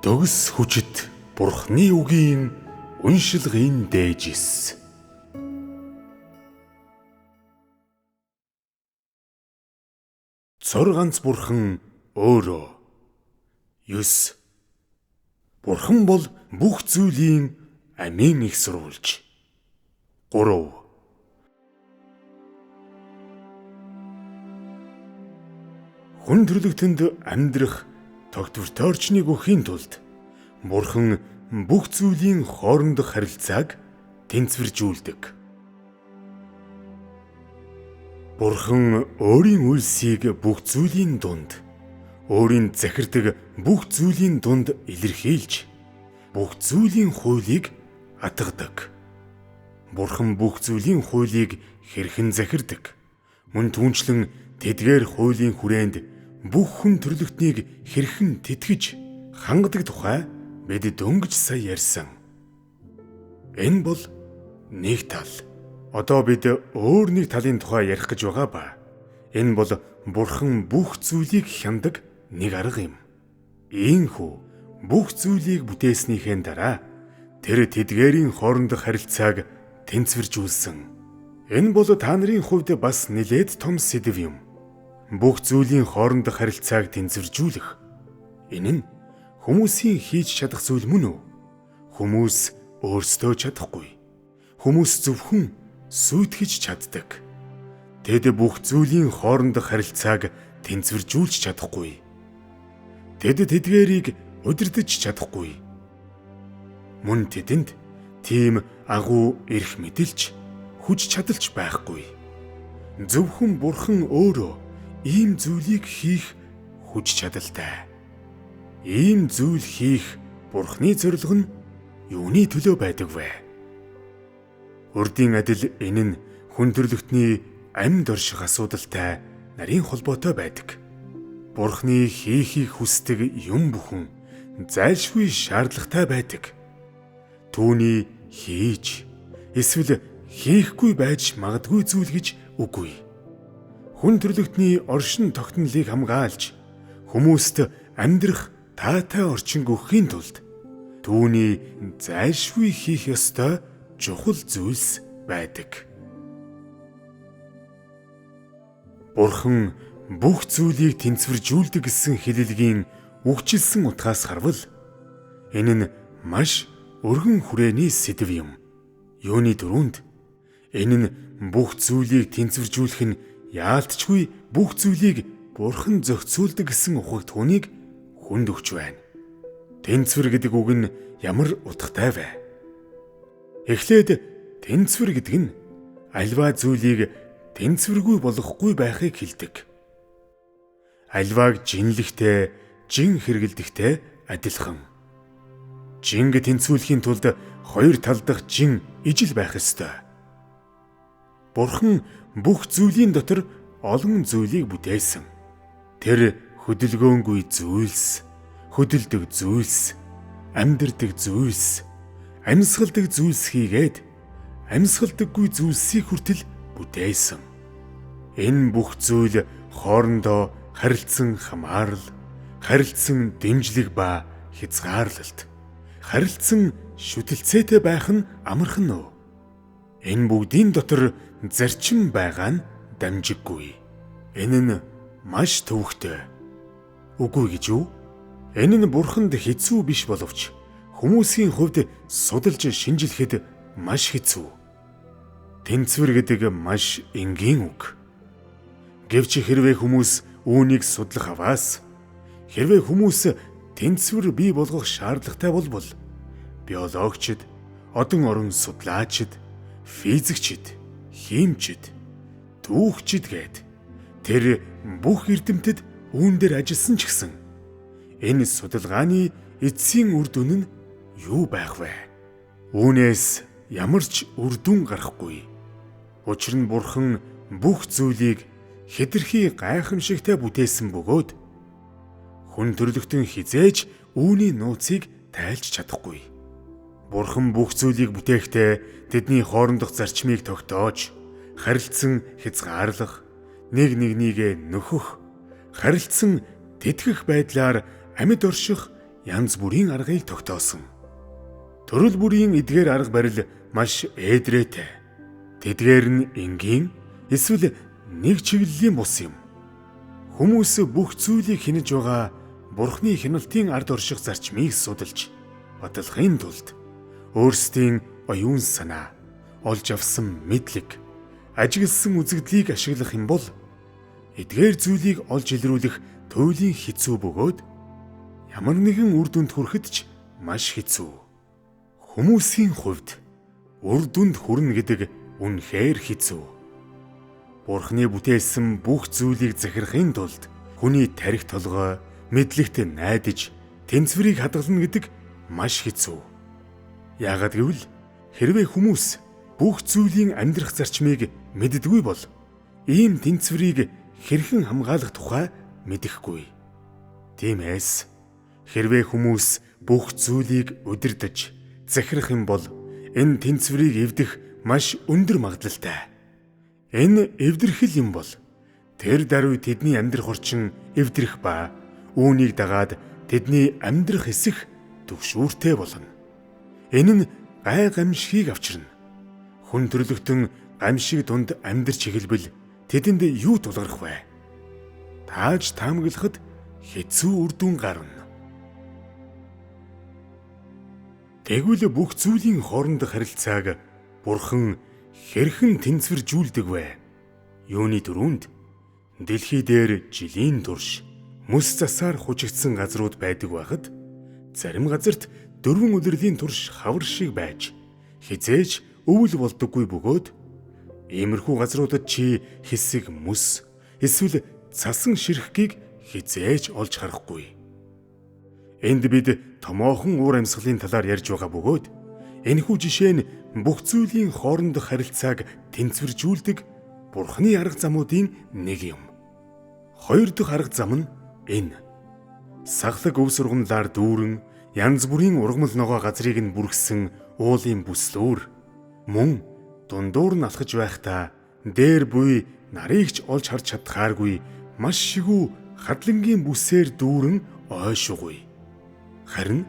Төгс хүчит Бурхны үгийн уншилгын дээжис. Цор ганц Бурхан өөрөө. 9. Бурхан бол бүх зүйлийн амийн их сурвалж. 3. Хүн төрлөختөнд амьдрах тогтвортой орчныг өгөхийн тулд Бурхан бүх зүйлийн хоорондох харилцааг тэнцвэржүүлдэг. Бурхан өөрийн үйлсийг бүх зүйлийн дунд, өөрийн захирдаг бүх зүйлийн дунд илэрхийлж, бүх зүйлийн хуулийг атгадаг. Бурхан бүх зүйлийн хуулийг хэрхэн захирдаг, мөн түүнчлэн тэдгээр хуулийн хүрээнд бүх хүн төрлөختнийг хэрхэн тэтгэж хангадаг тухай бид дөнгөж сая ярьсан. Энэ бол нэг тал. Одоо бид өөр нэг талын тухай ярих гэж байгаа ба энэ бол Бурхан бүх зүйлийг хяндаг нэг арга юм. Ийхүү бүх зүйлийг бүтээснийхээ дараа тэр тэдгээрийн хоорондох харилцааг тэнцвэржүүлсэн. Энэ бол та нарын хувьд бас нэлээд том сэдэв юм. Бүх зүйлийн хоорондох харилцааг тэнцвэржүүлэх. Энэ нь хүмүүсийн хийж чадах зүйл мөн үү? Хүмүүс өөрсдөө чадахгүй. Хүмүүс зөвхөн сүйтгэж чаддаг. Тэд бүх зүйлийн хоорондох харилцааг тэнцвэржүүлж чадахгүй. Тэд тэдгээрийг удирдах чадахгүй. Мөн тэдэнд тийм агуу эрх мэдэлж, хүч чадалч байхгүй. Зөвхөн Бурхан өөрөө ийм зүйлийг хийх хүч чадалтай. Ийм зүйл хийх Бурханы зорилго нь юуны төлөө байдаг вэ? Урдийн адил энэ нь хүн төрлөختний амьд орших асуудалтай нарийн холбоотой байдаг. Бурханы хийхийг хүсдэг юм бүхэн зайлшгүй шаардлагатай байдаг. Түүний хийж эсвэл хийхгүй байж магадгүй зүйл гэж үгүй. Хүн төрлөختний оршин тогтнолыг хамгаалж хүмүүст амьдрах таатай орчин өгөхийн тулд түүний зайлшгүй хийх ёстой чухал зүйлс байдаг. Бурхан бүх зүйлийг тэнцвэржүүлдэг гэсэн хэлэлгийн үгчилсэн утгаас харвал энэ нь маш өргөн хүрээний сэдэв юм. Юуны дөрөнд энэ нь бүх зүйлийг тэнцвэржүүлэх нь яалтчгүй бүх зүйлийг Бурхан зохицуулдаг гэсэн ухаг түүнийг хүнд өгч байна. Тэнцвэр гэдэг үг нь ямар утгатай вэ? Эхлээд тэнцвэр гэдэг нь альва зүйлийг тэнцвэргүй болгохгүй байхыг хэлдэг. Альвааг жинлэхтэй, жин хэрэгэлдэхтэй адилхан. Жинг тэнцвүүлэхийн тулд хоёр талдах жин ижил байх ёстой. Бурхан бүх зүйлийн дотор олон зүйлийг бүтээсэн. Тэр хөдөлгөөнгүй зүйлс, хөдөлдөг зүйлс, амьдардаг зүйлс, амьсгалдаг зүйлс хийгээд амьсгалдаггүй зүйлсийг хүртэл бүтээсэн. Энэ бүх зүйл хоорондоо харилцсан хамаарал, харилцсан дэмжлэг ба хязгаарлалт, харилцсан шүтэлцээтэй байх нь амархан уу? Энэ бүгдийн дотор зарчим байгаа нь дамжиггүй. Энэ нь маш төвөгтэй. Үгүй гэж юу? Энэ нь Бурханд хэцүү биш боловч хүмүүсийн хувьд судалж шинжилэхэд маш хэцүү. Тэнцвэр гэдэг маш энгийн үг. Гэвч хэрвээ хүмүүс үүнийг судлах аваас, хэрвээ хүмүүс тэнцвэр бий болгох шаардлагатай болбол биологчид, одон орон судлаачид, физикчид, химчид, түүхчид гээд тэр бүх эрдэмтэд үүн дээр ажилласан ч гэсэн энэ судалгааны эцсийн үр дүн нь юу байх вэ? Үүнээс ямар ч үр дүн гарахгүй. Учир нь Бурхан бүх зүйлийг хэтэрхий гайхамшигтай бүтээсэн бөгөөд хүн төрлөختөн хизээж үүний нууцыг тайлж чадахгүй. Бурхан бүх зүйлийг бүтээхдээ тэдний хоорондох зарчмыг тогтоож, харилцсан хязгаарлах, нэг нэгнийгээ нөхөх, харилцсан тэтгэх байдлаар амьд орших янз бүрийн аргыг тогтоосон. Төрөл бүрийн эдгээр арга барил маш ээдрээтэй. Тэдгээр нь энгийн эсвэл нэг чиглэлийн бус юм. Хүмүүс бүх зүйлийг хянаж байгаа Бурхны хяналтын ард орших зарчмыг судалж бодлохын тулд өөрсдийн оюун санаа, олж авсан мэдлэг, ажигласан үзэгдлийг ашиглах юм бол эдгээр зүйлийг олж илрүүлэх туйлын хэцүү бөгөөд ямар нэгэн үр дүнд хүрэхэд ч маш хэцүү. Хүмүүсийн хувьд үр дүнд хүрнэ гэдэг үнэхээр хэцүү. Бурхны бүтээсэн бүх зүйлийг захирахын тулд хүний тарих толгой, мэдлэгт найдаж, тэнцвэрийг хадгална гэдэг маш хэцүү. Яагад гэвэл хэрвээ хүмүүс бүх зүйлийн амьдрах зарчмыг мэддэггүй бол ийм тэнцвэрийг хэрхэн хамгаалах тухай мэдэхгүй. Тиймээс хэрвээ хүмүүс бүх зүйлийг удирдах, захирах юм бол энэ тэнцвэрийг эвдэх маш өндөр магадлалтай. Энэ эвдэрхэл юм бол тэр даруй тэдний амьдрах орчин эвдрэх ба үүнийг дагаад тэдний амьдрах эсэх түгшүүртэй болно. Энэ нь гай гамшигыг авчирна. Хүн төрлөختөн гамшиг дунд амьдарч эхэлбэл тэдэнд юу тулгарх вэ? Тааж таамаглахад хэцүү үр дүн гарна. Тэгвэл бүх зүйлийн хоорондох харилцааг Бурхан хэрхэн тэнцвэржүүлдэг вэ? Юуны дөрөнд дэлхий дээр жилийн турш мөс засаар хужигдсан газрууд байдаг байхад зарим газарт 4 удирлын турш хавар шиг байж хизээж өвөл болдоггүй бөгөөд иймэрхүү газруудад чи хэсэг мөс эсвэл цасан ширхгийг хизээж олж харахгүй. Энд бид томоохон уур амьсгалын талаар ярьж байгаа бөгөөд энэхүү жишээ нь бүх зүйлийн хоорондох харилцааг тэнцвэржүүлдэг Бурхны арга замуудын нэг юм. Хоёр дахь арга зам нь энэ. Саглаг өв сургамлаар дүүрэн янз бүрийн ургамал ногоо газрыг нь бүргсэн уулын бүслүүр мөн дундуур нь алхаж байхдаа дээр буй нарыг ч олж харж чадхааргүй маш шигүү хадлангийн бүсээр дүүрэн ойшуугүй. Харин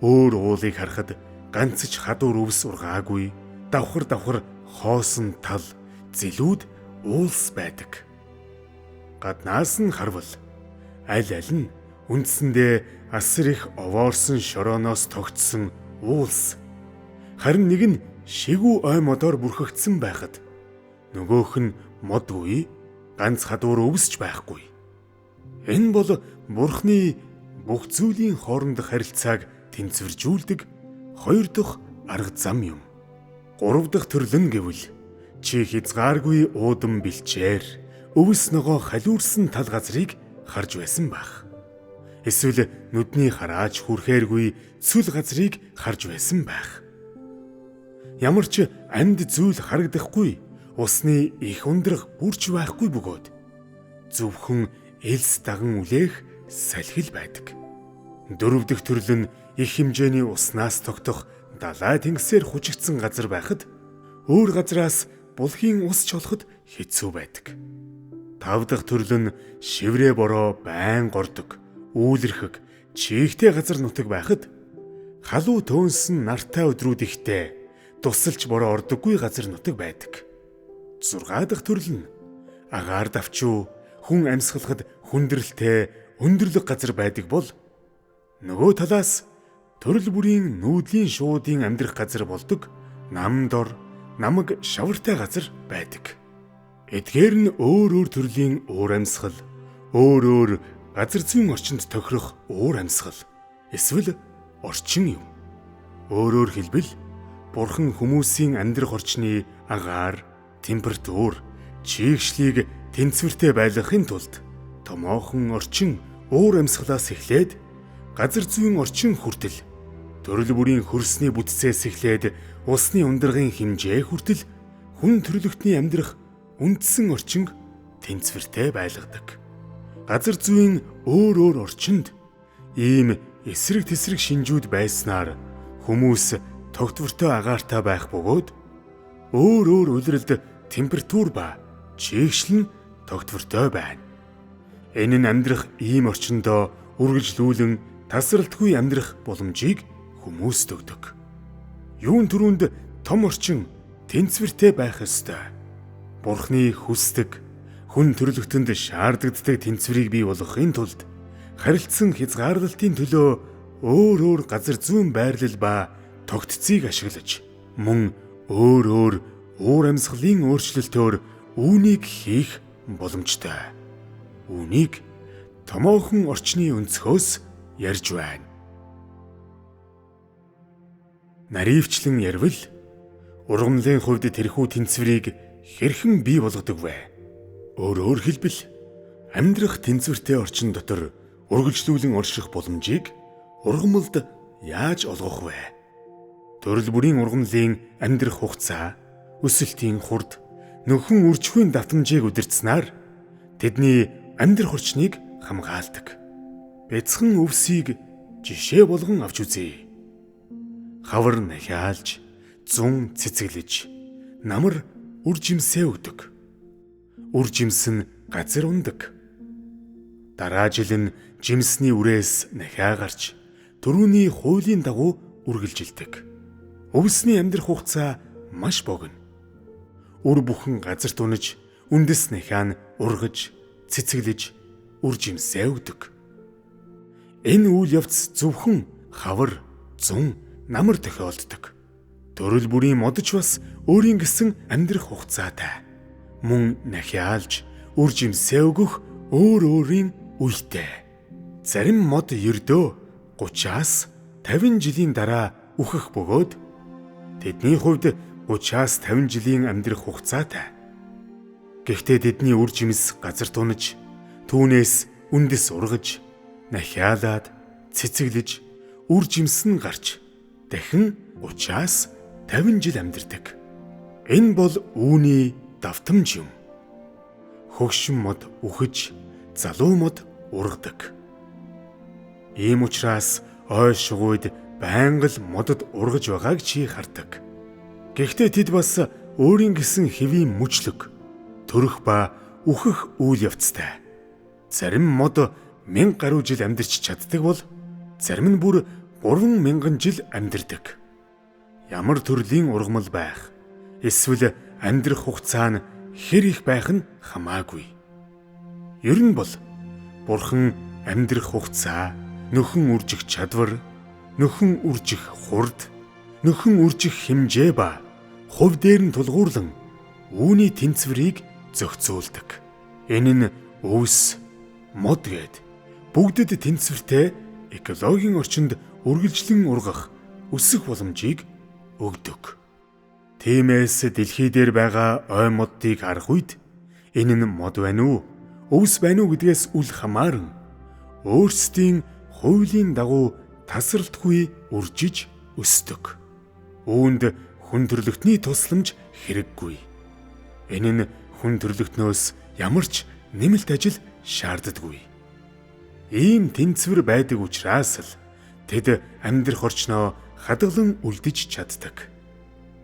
өөр уулыг харахад ганц ч хадуур өвс ургаагүй, давхар хоосон тал, зэлүүд уулс байдаг. Гаднаас нь харвал аль нь үндсэндээ асар их овоорсон шорооноос тогтсон уулс. Харин нэг нь шигүү ой модоор бүрхэгдсэн байхад нөгөөх нь модгүй, ганц хадуур өвсч байхгүй. Энэ бол Бурхны бүх зүйлийн хоорондох харилцааг тэнцвэржүүлдэг хоёр дахь арга зам юм. Гурав дахь төрөл нь гэвэл чи хязгааргүй уудам бэлчээр өвс ногоо халиурсан тал газрыг харж байсан байх. Эсвэл нүдний харааж хүрхээргүй цүл газрыг харж байсан байх. Ямар ч амьд зүйл харагдахгүй, усны их ундрах бүрч байхгүй бөгөөд зөвхөн элс даган үлээх салхил байдаг. Дөрөв дэх төрөл нь их хэмжээний уснаас тогтох далай тэнгисээр хужигдсан газар байхад өөр газраас булхийн ус чолоход хэцүү байдаг. Тав дахь төрөл нь шиврээ бороо байн гордог, үүлэрхэг, чийгтэй газар нутаг байхад халуу төөнсөн нартай өдрүүд ихтэй тусалж бороо ордоггүй газар нутаг байдаг. 6 дахь төрөл нь агаар давчуу, хүн амьсгалахад хүндрэлтэй, өндөрлөг газар байдаг бол нөгөө талаас төрөл бүрийн нүүдлийн шуудын амьдрах газар болдог намдор, намаг шавартай газар байдаг. Эдгээр нь өөр төрлийн уур амьсгал, өөр газар зүйн орчинд тохирох уур амьсгал, эсвэл орчин юм. Өөрөөр хэлбэл Бурхан хүмүүсийн амьдрах орчны агаар, температур, чийгшлийг тэнцвэртэй байлгахын тулд томоохон орчин уур амьсгалаас эхлээд газар зүйн орчин хүртэл төрөл бүрийн хөрсний бүтцээс эхлээд усны ундрагын хэмжээ хүртэл хүн төрлөختний амьдрах үндсэн орчинг тэнцвэртэй байлгадаг. Газар зүйн өөр орчинд ийм эсрэг тэсрэг шинжүүд байснаар хүмүүс тогтвортой агаартай байх бөгөөд өөр улиралд температур ба чийгшил нь тогтвортой байна. Энэ нь амьдрах ийм орчиндөө үргэлжлүүлэн тасралтгүй амьдрах боломжийг хүмүүст өгдөг. Юун түрүүнд том орчин тэнцвэртэй байх ёстой. Бурхны хүсдэг, хүн төрлөختөнд шаарддаг тэнцвэрийг бий болгохын тулд харилцан хязгаарлалтын төлөө өөр газар зүүн байрлал ба тогтцыг ашиглаж мөн өөр уур амьсгалын өөрчлөлтөөр үүнийг хийх боломжтой. Үүнийг томоохон орчны өнцгөөс ярьж байна. Наривчлан ярвал ургамлын хувьд тэрхүү тэнцвэрийг хэрхэн бий болгодог вэ? Өөрөөр хэлбэл амьдрах тэнцвэртэй орчин дотор үргэлжлүүлэн орших боломжийг ургамалд яаж олгох вэ? Төрөл бүрийн ургамлын амьдрах хугацаа, өсөлтийн хурд, нөхөн үржихийн давтамжийг удирдсанаар тэдний амьдрах орчныг хамгаалдаг. Бяцхан өвсийг жишээ болгон авч үзье. Хавар нахиалж, зун цэцэглэж, намар үр жимсээ өгдөг. Үр жимс нь газар ундаг. Дараа жил нь жимсний үрээс нахиа гарч, түрүүний хуулийн дагуу үргэлжилдэг. Өвсний амьдрах хугацаа маш богино. Үр бүхэн газарт унаж, үндэс нахиа нь ургаж, цэцэглэж, үр жимсээ өгдөг. Энэ үйл явц зөвхөн хавар, зун, намар тохиолддог. Төрөл бүрийн модч бас өөрийн гэсэн амьдрах хугацаатай. Мөн нахиалж, үр жимсээ өгөх өөрийн үетэй. Зарим мод ердөө 30-аас 50 жилийн дараа үхэх бөгөөд тэдний хувьд 30-аас 50 жилийн амьдрах хугацаатай. Гэхдээ тэдний үр жимс газарт унаж, түүнээс үндэс ургаж, нахиалаад, цэцэглэж, үр жимс нь гарч дахин 30-аас 50 жил амьдардаг. Энэ бол үүний давтамж юм. Хөгшин мод үхэж, залуу мод ургадаг. Ийм учраас ой шугуйд байнга л модод ургаж байгааг чи хардаг. Гэхдээ тэд бас өөрийн гэсэн хэвийн мөчлөг, төрөх ба үхэх үйл явцтай. Зарим мод 1000 гаруй жил амьдарч чаддаг бол зарим нь бүр 3000 жил амьдардаг. Ямар төрлийн ургамал байх, эсвэл амьдрах хугацаа нь хэр их байх нь хамаагүй. Ер нь бол Бурхан амьдрах хугацаа, нөхөн үржих чадвар, нөхөн үржих хурд, нөхөн үржих хэмжээ ба хувь дээр нь тулгуурлан үүний тэнцвэрийг зохицуулдаг. Энэ нь өвс, мод гээд бүгдэд тэнцвэртэй экологийн орчинд үргэлжлэн ургах, өсөх боломжийг өгдөг. Тиймээс дэлхий дээр байгаа ой моддыг харах үед энэ нь мод байна уу, өвс байна уу гэдгээс үл хамааран өөрсдийн хуулийн дагуу тасралтгүй үржиж өсдөг. Үүнд хүн төрлөختний тусламж хэрэггүй. Энэ нь хүн төрлөختнөөс ямар ч нэмэлт ажил шаарддаггүй. Ийм тэнцвэр байдаг учраас л тэд амьдрах орчноо хадгалан үлдэж чаддаг.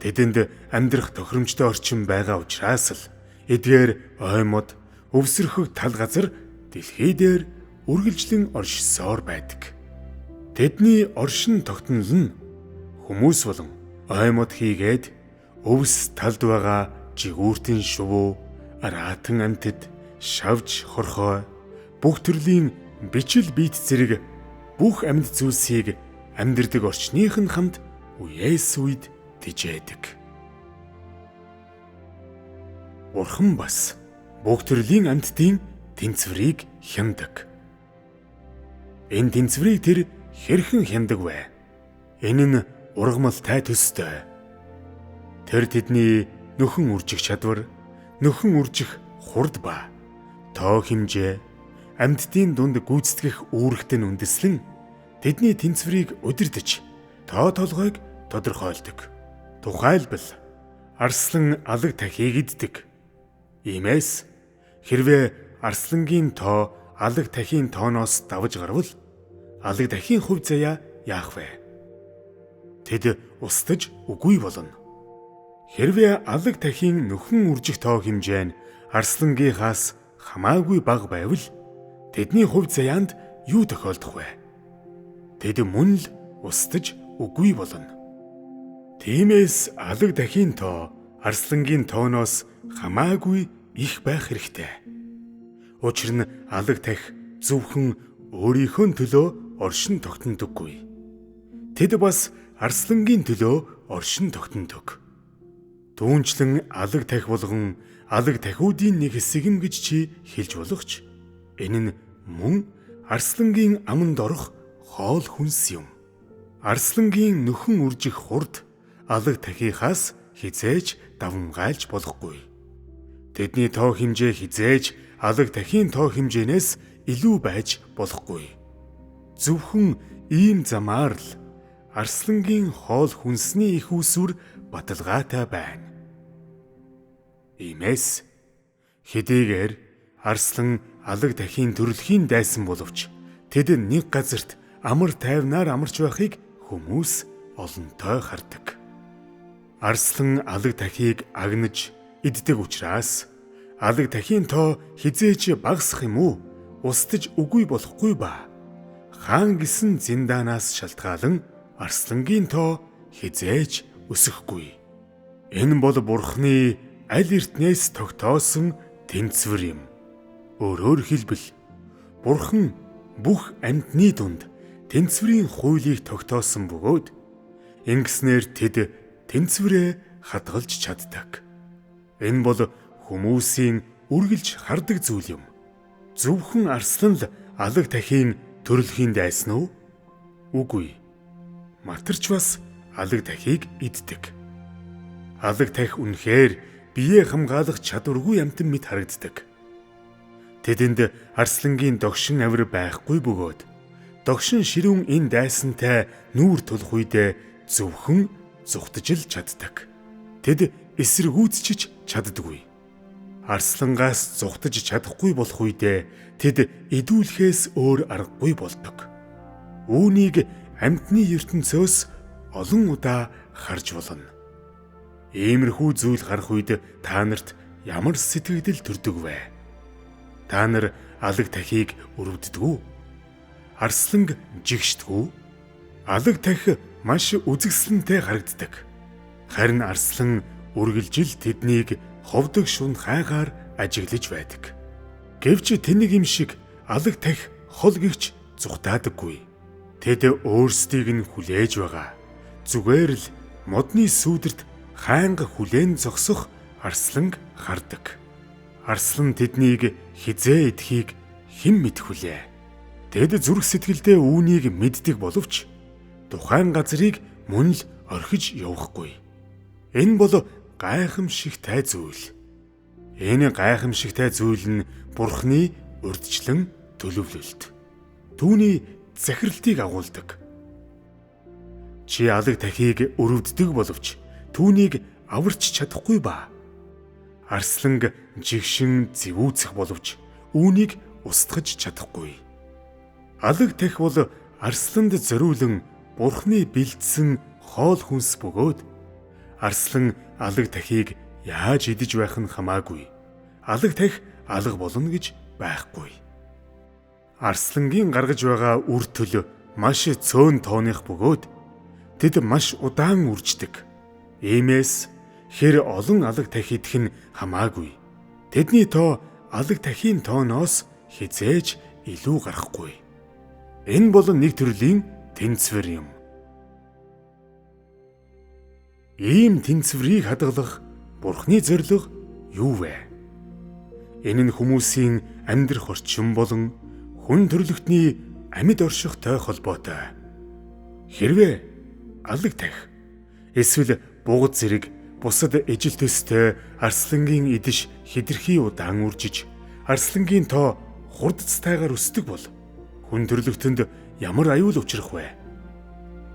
Тэдэнд амьдрах тохиромжтой орчин байгаа учраас л эдгээр ой мод, өвсөрхөг тал газар дэлхий дээр үргэлжлэн оршисоор байдаг. Тэдний оршин тогтнол нь хүмүүс болон ой мод хийгээд өвс талд байгаа жигүүртэн шувуу, араатан амьтад, шавж хорхой, бүх төрлийн бичил биет зэрэг бүх амьд зүйлсийг амьдардаг орчных нь хамт үеэс үед тижээдэг. Бурхан бас бүх төрлийн амьтдын тэнцвэрийг хяндаг. Энэ тэнцвэрийг тэр хэрхэн хяндаг вэ? Энэ нь ургамалтай төстэй. Тэр тэдний нөхөн үржих чадвар, нөхөн үржих хурд ба тоо хэмжээ, амьтдын дунд гүйцэтгэх үүрэгтэй нь үндэслэн тэдний тэнцвэрийг удирдах, тоо толгойг тодорхойлдог. Тухайлбал арслан алаг тахийг иддэг. Иймээс хэрвээ арслангийн тоо алаг тахийн тооноос давж гарвал алаг тахийн хувь заяа яах вэ? Тэд устж үгүй болно. Хэрвээ алаг тахийн нөхөн үржих тоо хэмжээ нь арслангийнхаас хамаагүй бага байвал тэдний хувь заяанд юу тохиолдох вэ? тэд мөн л устж үгүй болно. Тиймээс алаг дахийн тоо арслангийн тооноос хамаагүй их байх хэрэгтэй. Учир нь алаг тах зөвхөн өөрийнхөө төлөө оршин тогтнодоггүй. Тэд бас арслангийн төлөө оршин тогтнодог. Түүнчлэн алаг тах болгон алаг тахиудын нэг хэсэг юм гэж чи хэлж болох ч энэ нь мөн арслангийн аманд орох хоол хүнс юм. Арслангийн нөхөн үржих хурд алаг тахихаас хизээж давмгайлж болохгүй. Тэдний тоо хэмжээ хизээж алаг тахийн тоо хэмжээнээс илүү байж болохгүй. Зөвхөн ийм замаар л арслангийн хоол хүнсний их усүр баталгаатай байна. Иймээс хэдийгээр арслан алаг тахийн төрөлхийн дайсан боловч тэд нэг газарт амар тайвнаар амарч байхыг хүмүүс олонтой хардаг. Арслан алаг тахийг агнаж иддэг учраас алаг тахийн тоо хизээч багасах юм уу? Устж үгүй болохгүй ба хаан гисэн зиндаанаас шалтгаалan арслангийн тоо хизээж өсөхгүй. Энэ бол Бурхны аль эртнээс тогтоосон тэнцвэр юм. Өөрөөр хэлбэл Бурхан бүх амьтны дунд тэнцвэрийн хуулийг тогтоосон бөгөөд ингэснээр тэд тэнцвэрээ хадгалж чаддаг. Энэ бол хүмүүсийн үргэлж хардаг зүйл юм. Зөвхөн арслан л алаг тахийн төрөлхийн дайсан уу? Үгүй. Матарч бас алаг тахийг иддэг. Алаг тах үнэхээр биеэ хамгаалах чадваргүй амьтан мэт харагддаг. Тэдэнд арслангийн догшин авир байхгүй бөгөөд догшин ширүүн энэ дайсантай нүүр тулах үедээ зөвхөн зүхтаж л чаддаг. Тэд эсэргүүцчиж чаддаггүй. Арслангаас зүхтаж чадахгүй болох үедээ тэд идүүлэхээс өөр аргагүй болдог. Үүнийг амьтны ертөнцөөс олон удаа харж болно. Иймэрхүү зүйл гарах үед та нарт ямар сэтгэгдэл төрдөг вэ? Та нар алаг тахийг өрөвддөг үү? Арсланг жигшдэг үү? Алаг тах маш үзэгсэлэнтэй харагддаг. Харин арслан үргэлжил тэднийг ховдог шун хайгаар ажиглаж байдаг. Гэвч тэнийг юм шиг алаг тах хол гихч зүхтаадаггүй. Тэд өөрсдийг нь хүлээж байгаа. Зүгээр л модны сүүдэрт хайнга хүлээн зогсох арсланг хардаг. Арслан тэднийг хизээ идэхийг хэн мэдэх вүлээ? Тэд зүрх сэтгэлдээ үүнийг мэддэг боловч тухайн газрыг мөн л орхиж явахгүй. Энэ бол гайхамшигтай зүйл. Энэ гайхамшигтай зүйл нь Бурхны урьдчилан төлөвлөлт. Түүний захиралтыг агуулдаг. Чи алаг тахийг өрөвддөг боловч түүнийг аварч чадахгүй ба. Арсланг жигшин зэвүүцэх боловч үүнийг устгаж чадахгүй. Алаг тах бол арсланд зориулан Бурхны бэлдсэн хоол хүнс бөгөөд арслан алаг тахийг яаж идэж байх нь хамаагүй. Алаг тах алга болно гэж байхгүй. Арслангийн гаргаж байгаа үр төлөв маш цөөн тооных бөгөөд тэд маш удаан үрждэг. Иймээс хэр олон алаг тах идэх нь хамаагүй. Тэдний тоо алаг тахийн тооноос хизээж илүү гарахгүй. Энэ бол нэг төрлийн тэнцвэр юм. Ийм тэнцвэрийг хадгалах Бурхны зорилго юу вэ? Энэ нь хүмүүсийн амьдрах орчин болон хүн төрлөختний амьд оршихтой холбоотой. Хэрвээ алаг тах эсвэл бугад зэрэг бусад ижил төстэй арслангийн идэж хидэрхий удаан үржиж арслангийн тоо хурдцтайгаар өсдөг бол хүн төрлөختөнд ямар аюул учрах вэ?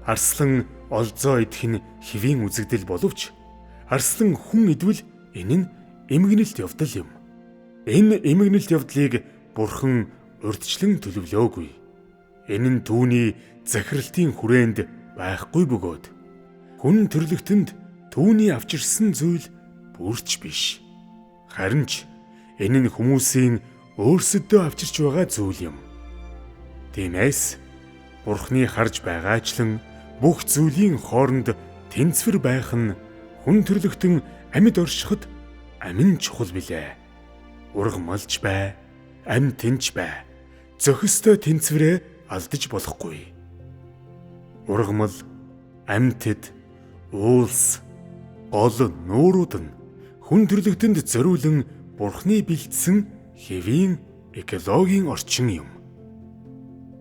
Арслан олзоо идэх нь хэвийн үзэгдэл боловч арслан хүн идвэл энэ нь эмгэнэлт явдал юм. Энэ эмгэнэлт явдлыг Бурхан урьдчилан төлөвлөөгүй. Энэ нь түүний захиралтын хүрээнд байхгүй бөгөөд хүн төрлөختөнд түүний авчирсан зүйл бүрч биш. Харин ч энэ нь хүмүүсийн өөрсөдөө авчирч байгаа зүйл юм. Тиймээс Бурхны харж байгаачлан бүх зүйлийн хооронд тэнцвэр байх нь хүн төрлөختөн амьд оршиход амин чухал билээ. Ургамалж бай, амь тэнч бай. Зохистой тэнцвэрээ алдаж болохгүй. Ургамал, амьтад, уулс, гол нуурууд нь хүн төрлөختөнд зориулан Бурхны бэлдсэн хэвийн экологийн орчин юм.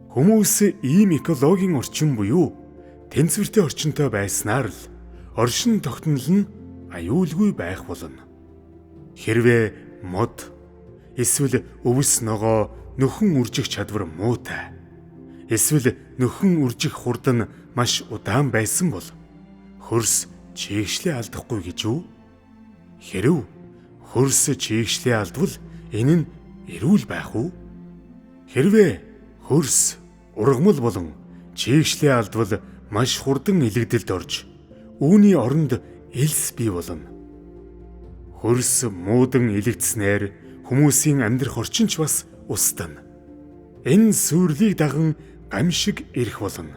Хүмүүс ийм экологийн орчин буюу тэнцвэртэй орчинтой байснаар л оршин тогтнол нь аюулгүй байх болно. Хэрвээ мод эсвэл өвс ногоо нөхөн үржих чадвар муутай, эсвэл нөхөн үржих хурд нь маш удаан байсан бол хөрс чийгшлээ алдахгүй гэж үү? Хэрв хөрс чийгшлээ алдвал энэ нь эрүүл байх уу? Хэрвээ хөрс, ургамал болон чийгшлээ алдвал маш хурдан илэгдэлд орж үүний оронд элс бий болно. Хөрс муудан илэгдснээр хүмүүсийн амьдрах орчин ч бас устдана. Энэ сүрлийг даган гамшиг ирэх болно.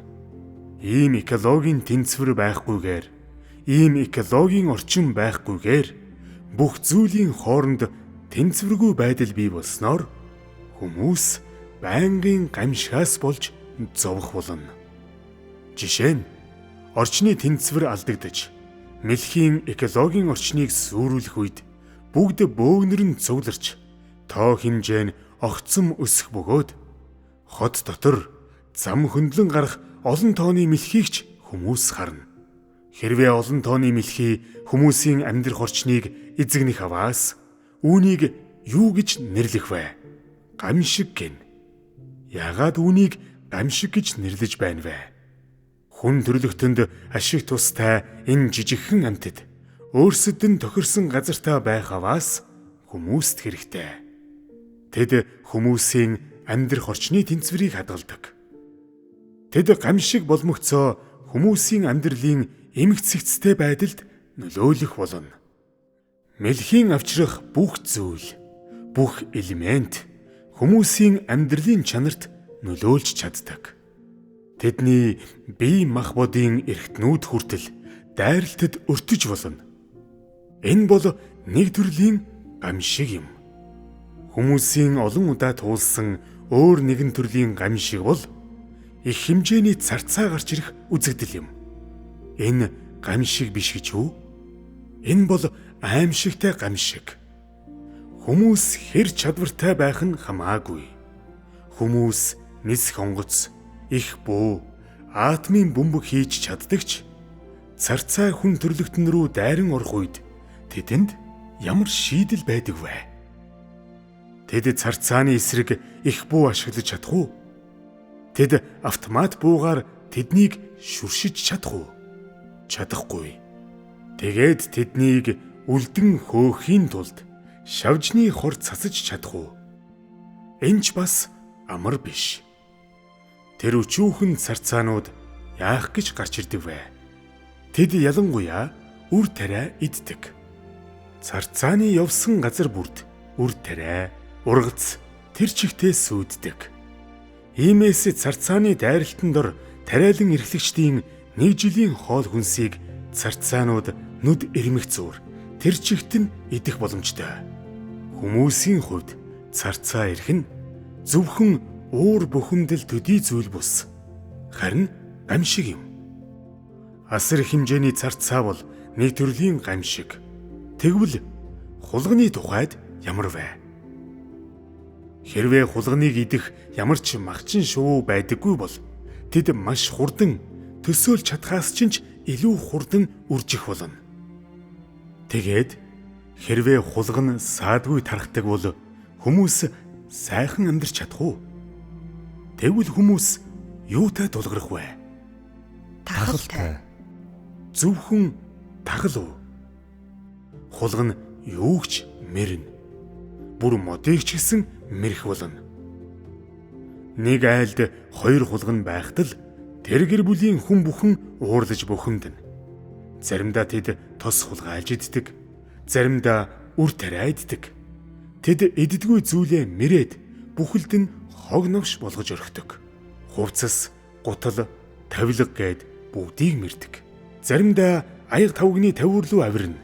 Ийм экологийн тэнцвэр байхгүйгээр, ийм экологийн орчин байхгүйгээр бүх зүйлийн хооронд тэнцвэргүй байдал бий болсноор хүмүүс байнгын гамшигаас болж зовох болно. Жишээ нь орчны тэнцвэр алдагдаж, мэлхийн экологийн орчныг сүрүүлэх үед бүгд бөөгнөр нь цугларч, тоо хэмжээ нь огцом өсөх бөгөөд хот дотор зам хөндлөн гарах олон тооны мэлхийг ч хүмүүс харна. Хэрвээ олон тооны мэлхий хүмүүсийн амьдрах орчныг эзэгнэх аваас үүнийг юу гэж нэрлэх вэ? Гамшиг гин. Яагаад үүнийг гамшиг гэж нэрлэж байна вэ? Хүн төрлөختөнд ашиг тустай энэ жижигхэн амьтад өөрсдөд нь тохирсон газартаа байх аваас хүмүүст хэрэгтэй. Тэд хүмүүсийн амьдрах орчны тэнцвэрийг хадгалдаг. Тэд гамшиг болмогцоо хүмүүсийн амьдралын эмгцэгцтэй байдалд нөлөөлөх болно. Мэлхийн авчрах бүх зүйл, бүх элемент хүмүүсийн амьдралын чанарт нөлөөлж чаддаг. Тэдний бие махбодын эрхтнүүд хүртэл дайралтад өртөж болно. Энэ бол нэг төрлийн гамшиг юм. Хүмүүсийн олон удаа туулсан өөр нэгэн төрлийн гамшиг бол их хэмжээний царцаа гарч ирэх үзэгдэл юм. Энэ гамшиг биш гэж үү? Энэ бол аимшигтай гамшиг. Хүмүүс хэр чадвартай байх нь хамаагүй. Хүмүүс нисэх онгоц, их буу, атомын бөмбөг хийж чаддагч царцаа хүн төрлөختөн рүү дайран орох үед тэдэнд ямар шийдэл байдаг вэ? Тэд царцааны эсрэг их буу ашиглаж чадах уу? Тэд автомат буугаар тэднийг шүршиж чадах уу? Чадахгүй. Тэгээд тэднийг үлдэн хөөхийн тулд шавжны хор цацаж чадах уу? Энэ ч бас амар биш. Тэр өчүүхэн царцаанууд яах гэж гарч ирдэг вэ? Тэд ялангуяа үр тариа иддэг. Царцааны явсан газар бүрд үр тариа, ургац тэр чигтээ сүйддэг. Иймээс царцааны дайралтанд ор тариалан эрхлэгчдийн нэг жилийн хоол хүнсийг царцаанууд нүд ирмэх зуур тэр чигт нь идэх боломжтой. Хүмүүсийн хувьд царцаа эрх нь зөвхөн уур бухимдал төдий зүйл бус. Харин гамшиг юм. Асар хэмжээний царцаа бол нэг төрлийн гамшиг. Тэгвэл хулганы тухайд ямар вэ? Хэрвээ хулганыг идэх ямар ч магчин шувуу байдаггүй бол тэд маш хурдан төсөөлж чадхаас ч илүү хурдан үржих болно. Тэгээд хэрвээ хулган саадгүй тархдаг бол хүмүүс сайхан амьдарч чадах уу? Тэгвэл хүмүүс юутай тулгарх вэ? Тахалтай. Зөвхөн тахал уу? Хулган юугч мэрнэ. Бүр модыг ч гэсэн мэрх болно. Нэг айлд хоёр хулган байхад л тэр гэр бүлийн хүн бүхэн уурлаж бухимдана. Заримдаа тэд тос хулгайлж иддэг, заримдаа үр тариа иддэг. Тэд иддэггүй зүйлээ мэрээд бүхэлд нь хог новш болгож орхидог. Хувцас гутал, тавилга гээд бүгдийг мэрдэг. Заримдаа аяга тавгны тавиур руу авирна.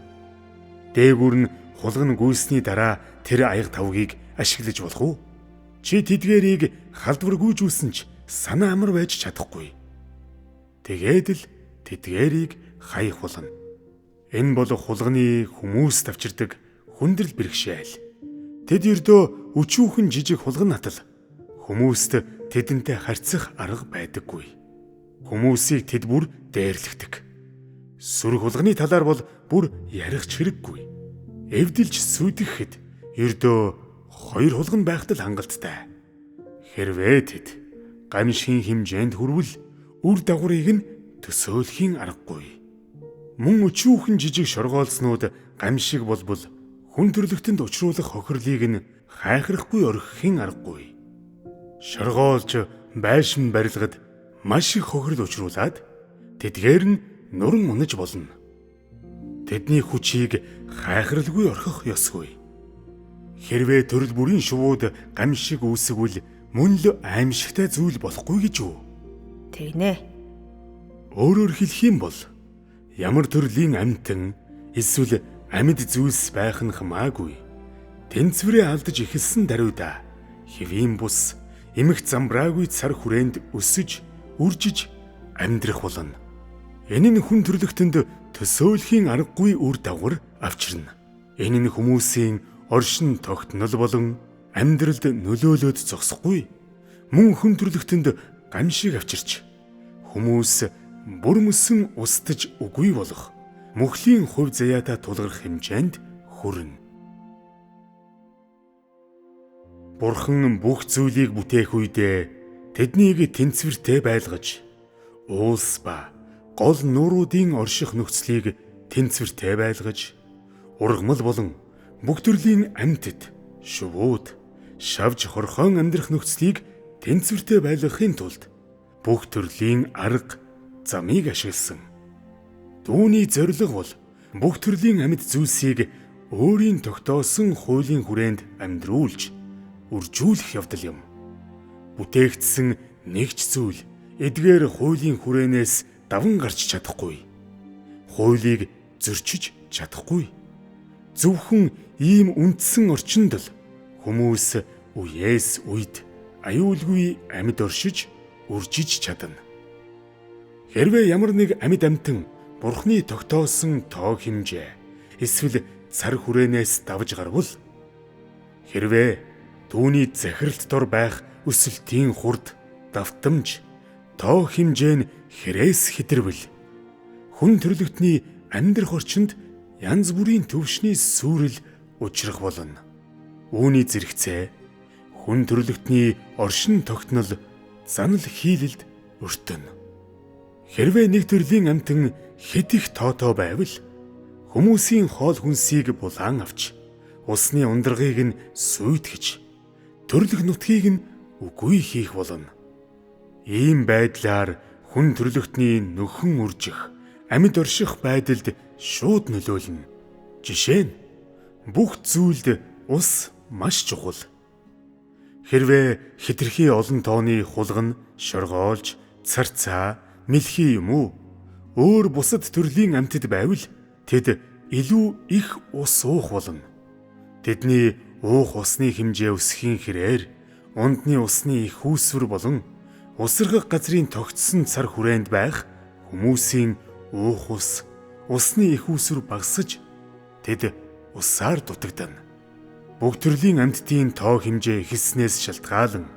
Дээгүүр нь хулган гүйсний дараа тэр аяга тавгийг ашиглаж болох уу? Чи тэдгээрийг халдвар гүйжүүлсэн ч санаа амар байж чадахгүй. Тэгээд л тэдгээрийг хаях болно. Энэ бол хулганы хүмүүс тавчирдаг хүндрэл бэрхшээл. Тэд ердөө өчүүхэн жижиг хулган натал. Хүмүүст тэдэнтэй харьцах арга байдаггүй. Хүмүүсийг тэд бүр дээрлэгдэг. Сүрэг хулганы талаар бол бүр ярих хэрэггүй. Эвдэлж сүйтгэхэд ердөө хоёр хулган байхад л хангалттай. Хэрвээ тэд гамшигын хэмжээнд хүрвэл үр дагаврыг нь төсөөлхийн аргагүй. Мөн өчүүхэн жижиг шоргоолснууд гамшиг болбол хүн төрлөختөнд учруулах хохирлыг нь хайхрахгүй орхихийн аргагүй. Шоргоолж байшин барилгад маш их хохирол учруулад тэдгээр нь нуран унаж болно. Тэдний хүчийг хайхралгүй орхих ёсгүй. Хэрвээ төрөл бүрийн шувууд гамшиг үүсгвэл мөн л аимшигтай зүйл болохгүй гэж үү? Тэгнэ. Өөрөөр хэлэх юм бол ямар төрлийн амьтан эсвэл амьд зүйлс байх нь хамаагүй. Тэнцвэрээ алдаж эхэлсэн даруйда хэвийн бус эмх замбраагүй цар хүрээнд өсөж, үржиж амьдрах болно. Энэ нь хүн төрлөختөнд төсөөлхийн аргагүй үр дагавар авчирна. Энэ нь хүмүүсийн оршин тогтнол болон амьдралд нөлөөлөд зогсохгүй. Мөн хүн төрлөختөнд гамшиг авчирч хүмүүс бүр мөсөн устж үгүй болох мөхлийн хувь заяатаа тулгарх хэмжээнд хүрнэ. Бурхан бүх зүйлийг бүтээх үедээ тэднийг тэнцвэртэй байлгаж, уус ба гол нууруудын орших нөхцөлийг тэнцвэртэй байлгаж, ургамал болон бүх төрлийн амьтад, шувууд, шавж хорхоон амьдрах нөхцөлийг тэнцвэртэй байлгахын тулд бүх төрлийн арга замыг ашигласан. Түүний зорилго бол бүх төрлийн амьд зүйлсийг өөрийн тогтоосон хуулийн хүрээнд амьдруулж, үржүүлэх явдал юм. Бүтээгдсэн нэгч зүйл эдгээр хуулийн хүрээнээс даван гарч чадахгүй. Хуулийг зөрчиж чадахгүй. Зөвхөн ийм үндсэн орчинд л хүмүүс үеэс үед аюулгүй амьд оршиж, үржиж чадна. Хэрвээ ямар нэг амьд амьтан Бурхны тогтоосон тоо хэмжээ эсвэл цар хүрээнээс давж гарвал, хэрвээ түүний захиралт дор байх өсөлтийн хурд, давтамж, тоо хэмжээ нь хэрээс хэтэрвэл хүн төрлөختний амьдрах орчинд янз бүрийн төвшний сүрэл учрах болно. Үүний зэрэгцээ хүн төрлөختний оршин тогтнол занал хийлэлд өртөнө. Хэрвээ нэг төрлийн амьтан хэд их тоотой байвал хүмүүсийн хоол хүнсийг булаан авч усны ундрагыг нь сүйтгэж төрлөх нутгийг нь үгүй хийх болно. Ийм байдлаар хүн төрлөختний нөхөн үржих, амьд орших байдалд шууд нөлөөлнө. Жишээ нь бүх зүйлд ус маш чухал. Хэрвээ хэтэрхий олон тооны хулган, шоргоолж, царцаа, мэлхий юм уу өөр бусад төрлийн амьтад байвал тэд илүү их ус уух болно. Тэдний уух усны хэмжээ өсөхийн хэрээр ундны усны их үүсвэр болон усрагах газрын тогтсон цар хүрээнд байх хүмүүсийн уух ус, усны их үүсвэр багасж тэд усаар дутагдана. Бүх төрлийн амьтдын тоо хэмжээ ихэлснээс шалтгаалan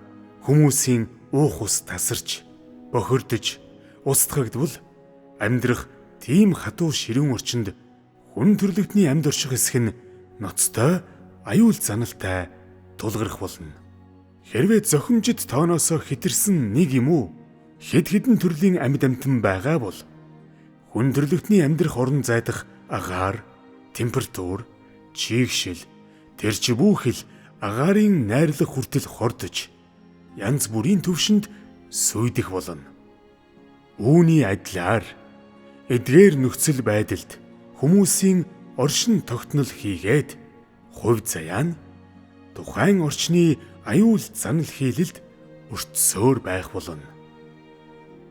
хүмүүсийн уух ус тасарч, бохирдож, устгагдвал амьдрах тийм хатуу ширүүн орчинд хүн төрлөختний амьд орших хэсэг нь ноцтой, аюул заналтай тулгарх болно. Хэрвээ зохимжит тооноосоо хэтэрсэн нэг юм уу хэд хэдэн төрлийн амьд амьтан байгаа бол хүн төрлөختний амьдрах орон зайдах агаар, температур, чийгшил, тэрч бүхэл агаарын найрлах хүртэл хордож янз бүрийн төвшөнд сүйдэх болно. Үүний адилаар эдгээр нөхцөл байдалд хүмүүсийн оршин тогтнол хийгээд хувь заяа нь тухайн орчны аюул занал хийлэлд өртсөөр байх болно.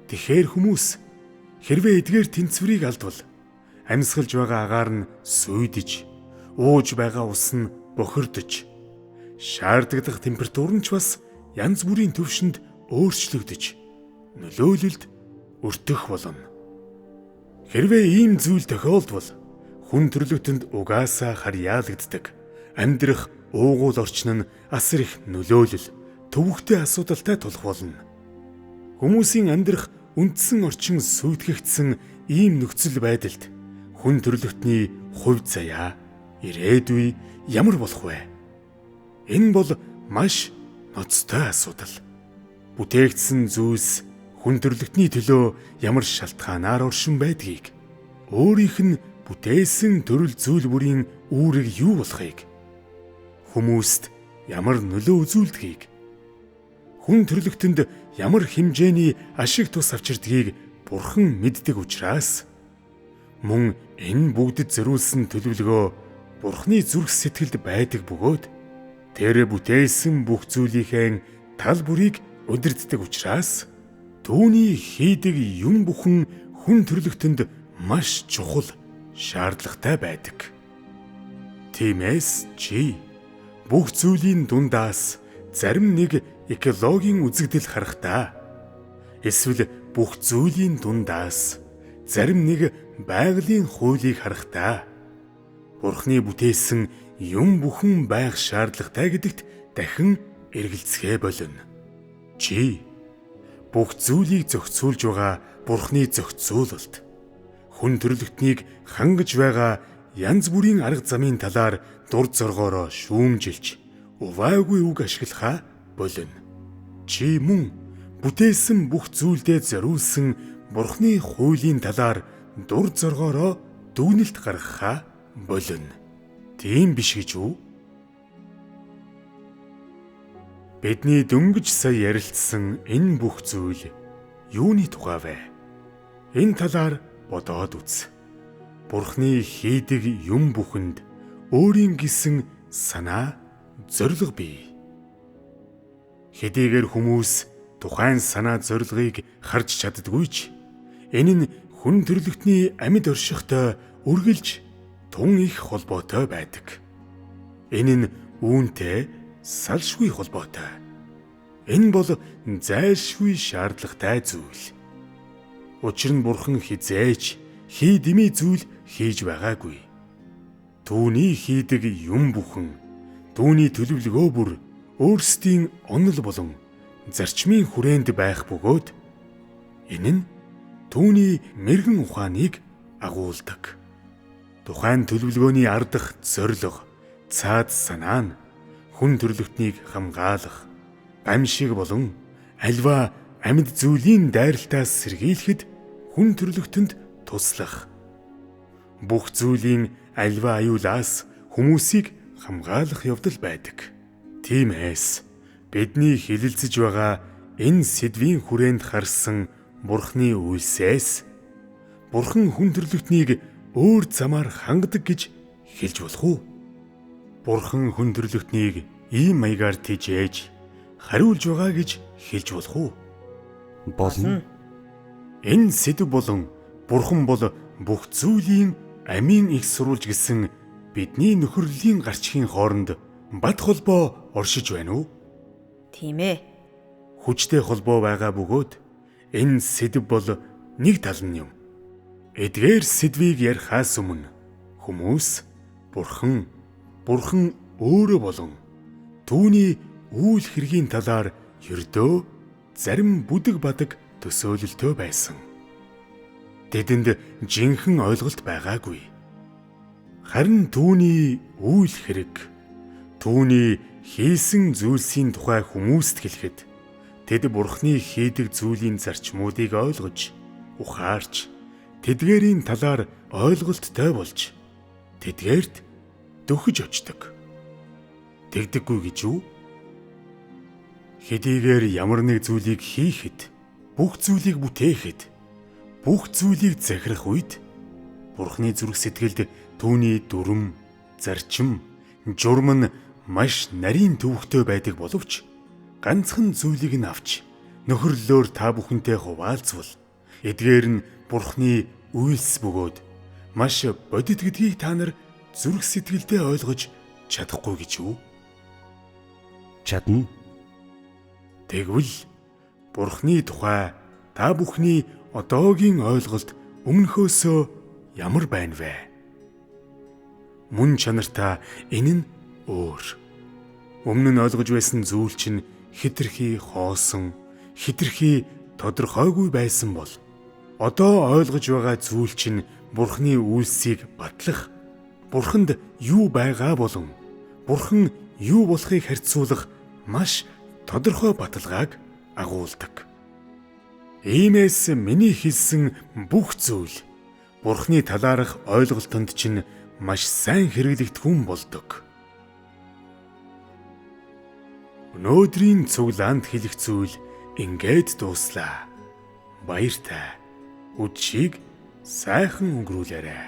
тэгэхээр хүмүүс хэрвээ эдгээр тэнцвэрийг алдвал амьсгалж байгаа агаар нь сүйдэж, ууж байгаа ус нь бохирдож, шаардлагатай температур нь ч бас янз бүрийн төвшөнд өөрчлөгдөж, нөлөөлөлд өртөх болно. Хэрвээ ийм зүйл тохиолдвол хүн төрлөختөнд угаасаа харьяалагддаг, амьдрах уугуул орчин нь асар их нөлөөлөл, төвөгтэй асуудалтай тулах болно. Хүмүүсийн амьдрах үндсэн орчин сүйтгэгдсэн ийм нөхцөл байдалд хүн төрлөختний хувь заяа, ирээдүй ямар болох вэ? Энэ бол маш ноцтой асуудал. Бүтээгдсэн зүйлс хүн төрлөختний төлөө ямар шалтгаанаар оршин байдгийг, өөрийнх нь бүтээсэн төрөл зүйл бүрийн үүрэг юу болохыг, хүмүүст ямар нөлөө үзүүлдгийг, хүн төрлөختөнд ямар хэмжээний ашиг тус авчирдгийг Бурхан мэддэг учраас мөн энэ бүгдэд зориулсан төлөвлөгөө Бурханы зүрх сэтгэлд байдаг бөгөөд тэр бүтээсэн бүх зүйлийнхээ тал бүрийг удирддаг учраас түүний хийдэг юм бүхэн хүн төрлөختөнд маш чухал, шаардлагатай байдаг. Тиймээс чи бүх зүйлийн дундаас зарим нэг экологийн үзэгдэл харахтаа, эсвэл бүх зүйлийн дундаас зарим нэг байгалийн хуулийг харахтаа Бурханы бүтээсэн юм бүхэн байх шаардлагатай гэдэгт дахин эргэлзэхээ болно. Чи бүх зүйлийг зохицуулж байгаа Бурханы зохицуулалт, хүн төрлөختнийг хангаж байгаа янз бүрийн арга замын талаар дур зоргоороо шүүмжилж, уваагүй үг ашиглахаа болно. Чи мөн бүтээсэн бүх зүйлдээ зориулсан Бурханы хуулийн талаар дур зоргоороо дүгнэлт гаргахаа болно. Тийм биш гэж үү? Бидний дөнгөж сая ярилцсан энэ бүх зүйл юуны тухай вэ? Энэ талаар бодоод үз. Бурханы хийдэг юм бүхэнд өөрийн гэсэн санаа, зорилго бий. Хэдийгээр хүмүүс тухайн санаа зорилгыг харж чаддаггүй ч энэ нь хүн төрлөختний амьд оршихтой үргэлж тун их холбоотой байдаг. Энэ нь үүнтэй салшгүй холбоотой. Энэ бол зайлшгүй шаардлагатай зүйл. Учир нь Бурхан хизээч хий дэмий зүйл хийж байгаагүй. Түүний хийдэг юм бүхэн, түүний төлөвлөгөө бүр өөрсдийн онол болон зарчмын хүрээнд байх бөгөөд энэ нь түүний мэргэн ухааныг агуулдаг. Тухайн төлөвлөгөөний ардах зорилго, цаад санаа нь хүн төрлөختнийг хамгаалах, гамшиг болон альва амьд зүйлийн дайралтаас сэргийлэхэд хүн төрлөختөнд туслах. Бүх зүйлийн альва аюулаас хүмүүсийг хамгаалах явдал байдаг. Тиймээс бидний хилэлцэж байгаа энэ сэдвийн хүрээнд харсан Бурханы үйлсээс Бурхан хүн төрлөختнийг өөр замаар хангадаг гэж хэлж болох уу? Бурхан хүн төрлөختнийг ийм маягаар тижээж хариулж байгаа гэж хэлж болох уу? Болно. Энэ сэдв болон Бурхан бол бүх зүйлийн амийн их сурвалж гэсэн бидний нөхөрлөлийн гарчхийн хооронд бат холбоо оршиж байна уу? Тийм ээ. Хүчтэй холбоо байгаа бөгөөд энэ сэдв бол нэг тал нь юм. Эдгээр сэдвийг ярихаас өмнө хүмүүс Бурхан өөрөө болон түүний үйл хэргийн талаар ердөө зарим бүдэг бадаг төсөөлөлтөө байсан. Тэдэнд жинхэнэ ойлголт байгаагүй. Харин түүний үйл хэрэг, түүний хийсэн зүйлсийн тухай хүмүүст хэлэхэд тэд Бурханы хийдэг зүйлийн зарчмуудыг ойлгож, ухаарч, тэдгээрийн талаар ойлголттой болж, тэдгээрт дөхөж очдог. Тэгдэггүй гэж үү? Хэдийгээр ямар нэг зүйлийг хийхэд, бүх зүйлийг бүтээхэд, бүх зүйлийг захирах үед Бурханы зүрх сэтгэлд түүний дүрм, зарчим, журам нь маш нарийн төвөгтэй байдаг боловч ганцхан зүйлийг нь авч нөхөрлөөр та бүхэнтэй хуваалцвал эдгээр нь Бурхны үйлс бөгөөд маш бодит гэдгийг та нар зүрх сэтгэлдээ ойлгож чадахгүй гэж юу? Чадна. Тэгвэл Бурхны тухай та бүхний одоогийн ойлголт өмнөхөөсөө ямар байна вэ? Мөн чанартаа энэ нь өөр. Өмнө нь ойлгож байсан зүйл чинь хэтэрхий хоосон, хэтэрхий тодорхойгүй байсан бол одоо ойлгож байгаа зүйл чинь Бурхны үйлсийг батлах, Бурханд юу байгаа болон Бурхан юу болохыг харьцуулах маш тодорхой баталгааг агуулдаг. Иймээс миний хэлсэн бүх зүйл Бурхны талаарх ойлголтонд чинь маш сайн хэрэглэгдэхүүн болдог. Өнөөдрийн цуглаанд хэлэх зүйл ингээд дууслаа. Баяртай. Өчиг сайхан өнгөрүүлээрэй.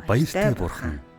Баяртай Бурхан.